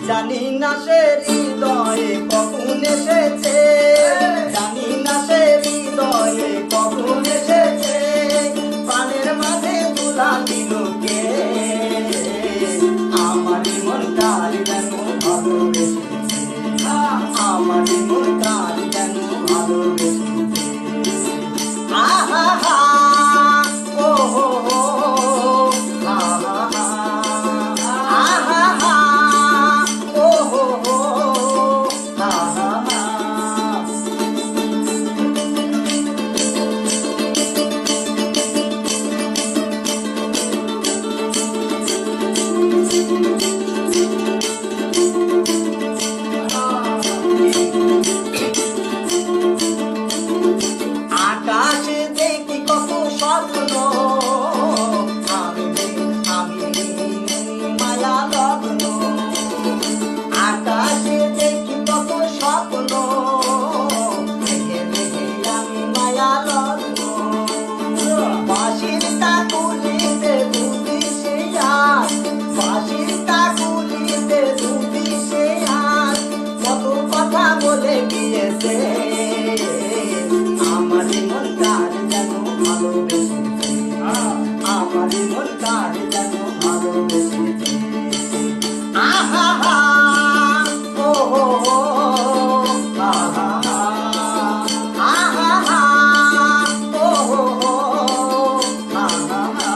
জানি না সে হৃদয়ে কখন এসেছে, জানি না সে হৃদয়ে কখন এসেছে, প্রাণের মাঝে তুলা দিল কে, আমার মন কার যেন ভালোবেসেছে, আমার মন কার যেন ভালোবেসেছে। আহা হা ও হো হো হা হা হা আহা হা ও হো হো হা হা হা। আকাশে দেখি কত স্বপ্ন, আমি মায়া লগ্ন, আকাশে দেখি কত স্বপ্ন, আমি মায়া লগ্ন, বাঁশির তাকুলিতে দুটি সে হাত, বাঁশির তাকুলিতে দুটি সে হাত, কত কথা বলে গিয়েছে, আমার মন কার যেন ভালোবেসেছে, আমার মন কার যেন ভালোবেসেছে। আহা হা ও হো হো হা হা হা আহা হা ও হো হো হা হা হা।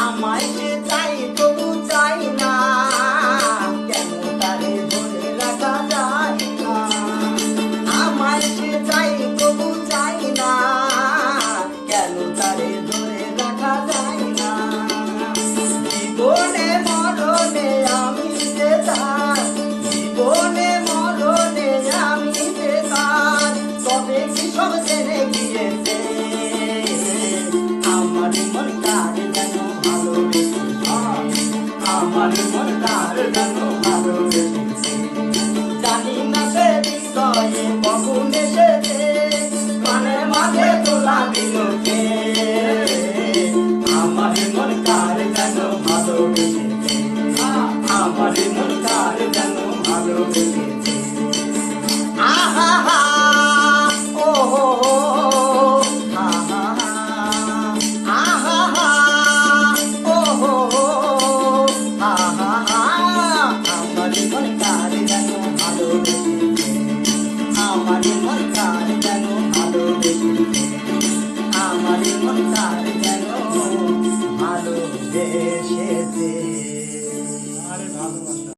আমায় সে চাই তবু চাই না, কেন তারে ধরে রাখা যায় না, আমায় সে চাই তবু চাই না, কেন তারে ধরে রাখা যায় না, জীবনে মরণে আমি যে তার, জীবনে মরণে আমি যে তার, তবে কি সব জেনে গিয়েছে, আমার মন কার যেন ভালোবেসেছে, আমার মন কার যেন ভালোবেসেছে, জানি না সে হৃদয়ে কখন এসেছে, প্রাণের মাঝে তোলা দিল কে, আমার মন কার যেন ভালোবেসেছে, আমার মন কার যেন ভালোবেসেছে। আহা হা ও হো হো হা হা হা আহা হা ও হো হো হা হা হা। আমার মন কার যেন ভালোবেসেছে, আমার মন কার যেন ভালোবেসেছে, আমার মন কার যেন ভালোবেসেছে।